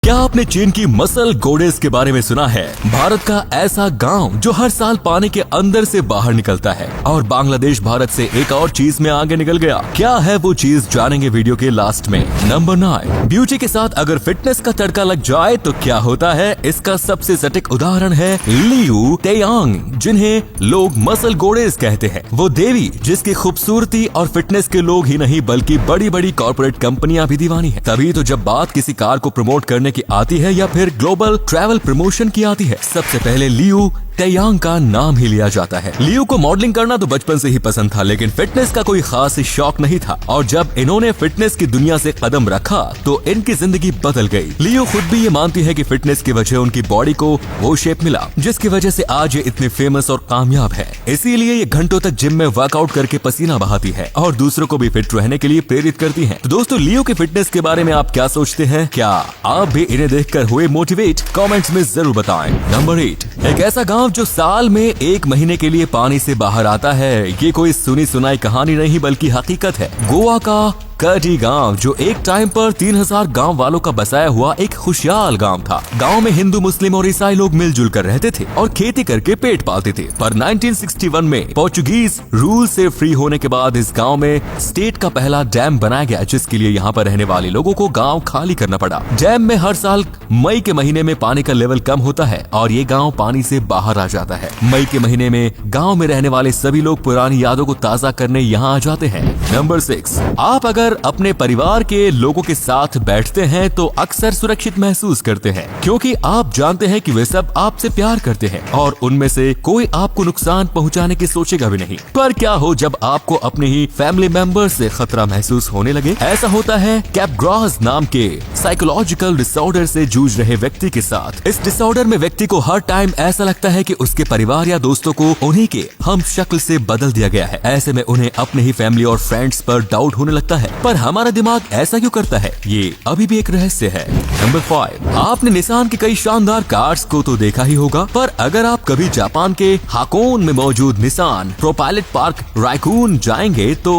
क्या आपने चीन की मसल गोडेस के बारे में सुना है? भारत का ऐसा गांव जो हर साल पानी के अंदर से बाहर निकलता है और बांग्लादेश भारत से एक और चीज में आगे निकल गया। क्या है वो चीज, जानेंगे वीडियो के लास्ट में। नंबर 9, ब्यूटी के साथ अगर फिटनेस का तड़का लग जाए तो क्या होता है, इसका सबसे सटीक उदाहरण है लियू तेयांग, जिन्हें लोग मसल गोडेस कहते हैं। वो देवी जिसकी खूबसूरती और फिटनेस के लोग ही नहीं बल्कि बड़ी बड़ी कॉर्पोरेट कंपनियां भी दीवानी है। तभी तो जब बात किसी कार को प्रमोट करने की आती है या फिर ग्लोबल ट्रैवल प्रमोशन की आती है, सबसे पहले लियू तेयांग का नाम ही लिया जाता है। लियू को मॉडलिंग करना तो बचपन से ही पसंद था, लेकिन फिटनेस का कोई खास शौक नहीं था और जब इन्होंने फिटनेस की दुनिया से कदम रखा तो इनकी जिंदगी बदल गई। लियू खुद भी ये मानती है कि फिटनेस की वजह उनकी बॉडी को वो शेप मिला जिसकी वजह से आज ये इतने फेमस और कामयाब है। इसीलिए ये घंटों तक जिम में वर्कआउट करके पसीना बहाती है और दूसरों को भी फिट रहने के लिए प्रेरित करती है। तो दोस्तों, लियू के फिटनेस के बारे में आप क्या सोचते हैं? क्या आप भी इन्हें देखकर हुए मोटिवेट? कमेंट्स में जरूर बताएं। नंबर 8, एक ऐसा गांव जो साल में 1 महीने के लिए पानी से बाहर आता है। ये कोई सुनी सुनाई कहानी नहीं बल्कि हकीकत है। गोवा का कटी गांव जो एक टाइम पर 3000 गांव वालों का बसाया हुआ एक खुशहाल गांव था। गांव में हिंदू, मुस्लिम और ईसाई लोग मिलजुल कर रहते थे और खेती करके पेट पालते थे। पर 1961 में पोर्चुगीज रूल से फ्री होने के बाद इस गांव में स्टेट का पहला डैम बनाया गया, जिसके लिए यहाँ पर रहने वाले लोगों को गांव खाली करना पड़ा। डैम में हर साल मई के महीने में पानी का लेवल कम होता है और ये गाँव पानी से बाहर आ जाता है। मई के महीने में गाँव में रहने वाले सभी लोग पुरानी यादों को ताजा करने यहाँ आ जाते हैं। नंबर 6, आप अगर अपने परिवार के लोगों के साथ बैठते हैं तो अक्सर सुरक्षित महसूस करते हैं, क्योंकि आप जानते हैं कि वे सब आपसे प्यार करते हैं और उनमें से कोई आपको नुकसान पहुंचाने की सोचेगा भी नहीं। पर क्या हो जब आपको अपने ही फैमिली मेंबर से खतरा महसूस होने लगे? ऐसा होता है कैपग्रॉस नाम के साइकोलॉजिकल डिसऑर्डर से जूझ रहे व्यक्ति के साथ। इस डिसऑर्डर में व्यक्ति को हर टाइम ऐसा लगता है कि उसके परिवार या दोस्तों को उन्हीं के हम शक्ल से बदल दिया गया है। ऐसे में उन्हें अपने ही फैमिली और फ्रेंड्स पर डाउट होने लगता है। पर हमारा दिमाग ऐसा क्यों करता है, ये अभी भी एक रहस्य है। नंबर 5, आपने निसान की कई शानदार कार्स को तो देखा ही होगा, पर अगर आप कभी जापान के हाकोन में मौजूद निसान प्रोपाइलट पार्क रायकून जाएंगे तो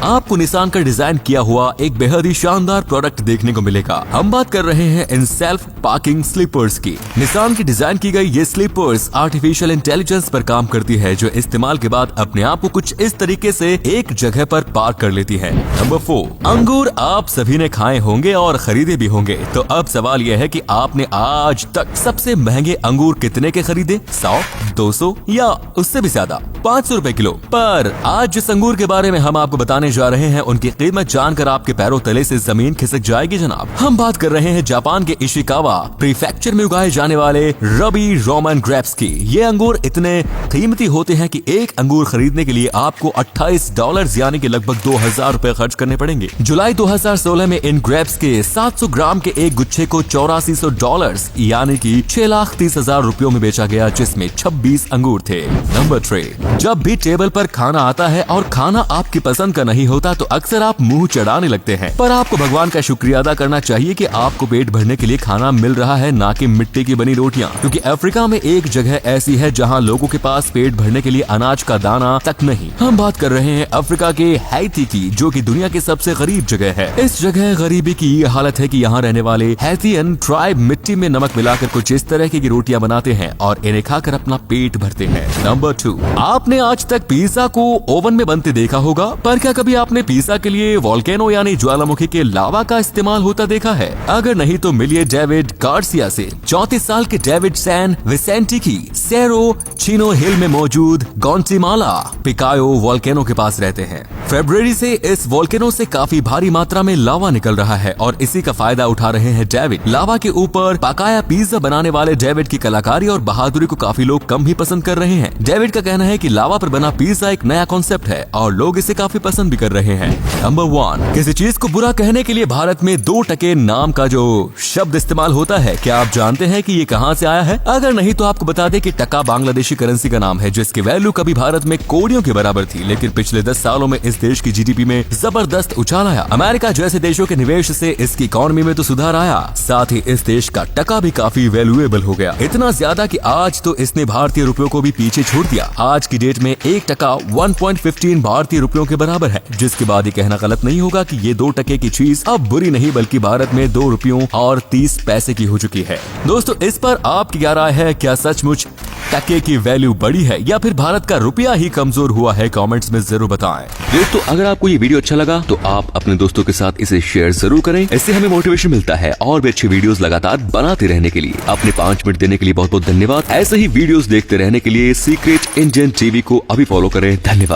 आपको निसान का डिजाइन किया हुआ एक बेहद ही शानदार प्रोडक्ट देखने को मिलेगा। हम बात कर रहे हैं इन सेल्फ पार्किंग स्लीपर्स की। निसान की डिजाइन की गई ये स्लीपर्स आर्टिफिशियल इंटेलिजेंस पर काम करती है, जो इस्तेमाल के बाद अपने आप को कुछ इस तरीके से एक जगह पर पार्क कर लेती है। नंबर 4, अंगूर आप सभी ने खाए होंगे और खरीदे भी होंगे। तो अब सवाल यह है कि आपने आज तक सबसे महंगे अंगूर कितने के खरीदे? 100, 200 या उससे भी ज्यादा? 500 रुपए किलो। पर आज जिस अंगूर के बारे में हम आपको बताने जा रहे हैं उनकी कीमत जानकर आपके पैरों तले से जमीन खिसक जाएगी जनाब। हम बात कर रहे हैं जापान के इशिकावा प्रीफेक्चर में उगाए जाने वाले रबी रोमन ग्रेप्स की। ये अंगूर इतने कीमती होते हैं कि एक अंगूर खरीदने के लिए आपको $28 यानी कि लगभग 2000 रुपए खर्च करने पड़ेंगे। जुलाई 2016 में इन ग्रेप्स के 700 ग्राम के एक गुच्छे को $8400 यानी कि 6,30,000 रुपयों में बेचा गया, जिसमें 26 अंगूर थे। नंबर 3, जब भी टेबल पर खाना आता है और खाना आपकी पसंद का नहीं होता तो अक्सर आप मुंह चढ़ाने लगते हैं। पर आपको भगवान का शुक्रिया अदा करना चाहिए कि आपको पेट भरने के लिए खाना मिल रहा है, ना कि मिट्टी की बनी रोटियां। क्योंकि अफ्रीका में एक जगह ऐसी है जहां लोगों के पास पेट भरने के लिए अनाज का दाना तक नहीं। हम बात कर रहे हैं अफ्रीका के हैती की, जो कि दुनिया की सबसे गरीब जगह है। इस जगह गरीबी की ये हालत है कि यहाँ रहने वाले हैथियन ट्राइब मिट्टी में नमक मिलाकर कुछ इस तरह की रोटियां बनाते हैं और इन्हें खाकर अपना पेट भरते हैं। नंबर 2, आपने आज तक पिज्जा को ओवन में बनते देखा होगा, पर क्या कभी आपने पिज्जा के लिए वोल्केनो यानी ज्वालामुखी के लावा का इस्तेमाल होता देखा है? अगर नहीं तो मिलिए डेविड गार्सिया से। 34 साल के डेविड सैन विसेंटी की सेरो चिनो हिल में मौजूद गॉन्टिमाला पिकायो वोल्केनो के पास रहते हैं। फरवरी से इस वोल्केनो से काफी भारी मात्रा में लावा निकल रहा है और इसी का फायदा उठा रहे हैं डेविड। लावा के ऊपर पकाया पिज्जा बनाने वाले डेविड की कलाकारी और बहादुरी को काफी लोग कम ही पसंद कर रहे हैं। डेविड का कहना है कि लावा पर बना पिज्जा एक नया कॉन्सेप्ट है और लोग इसे काफी पसंद भी कर रहे हैं। नंबर 1, किसी चीज को बुरा कहने के लिए भारत में 2 टके नाम का जो शब्द इस्तेमाल होता है, क्या आप जानते हैं कि ये कहां से आया है? अगर नहीं तो आपको बता दें कि टका बांग्लादेशी करेंसी का नाम है, जिसकी वैल्यू कभी भारत में कोड़ियों के बराबर थी, लेकिन पिछले 10 सालों में इस देश की जीडीपी में जबरदस्त उछाल आया। अमेरिका जैसे देशों के निवेश से इसकी इकोनॉमी में तो सुधार आया, साथ ही इस देश का टका भी काफी वैल्यूएबल हो गया। इतना ज्यादा कि आज तो इसने भारतीय रुपयों को भी पीछे छोड़ दिया। आज की डेट में 1 टका 1.15 भारतीय रुपयों के बराबर है, जिसके बाद ये कहना गलत नहीं होगा कि ये 2 टके की चीज अब बुरी नहीं बल्कि भारत में 2 रुपयों और 30 पैसे की हो चुकी है। दोस्तों, इस पर आपकी क्या राय है? क्या सचमुच टके की वैल्यू बढ़ी है या फिर भारत का रुपया ही कमजोर हुआ है? कमेंट्स में जरूर बताएं। दोस्तों, अगर आपको ये वीडियो अच्छा लगा तो आप अपने दोस्तों के साथ इसे शेयर जरूर करें। इससे हमें मोटिवेशन मिलता है और भी अच्छी वीडियोस लगातार बनाते रहने के लिए। अपने 5 मिनट देने के लिए बहुत बहुत धन्यवाद। ऐसे ही वीडियोस देखते रहने के लिए सीक्रेट इंडियन टीवी को अभी फॉलो करें। धन्यवाद।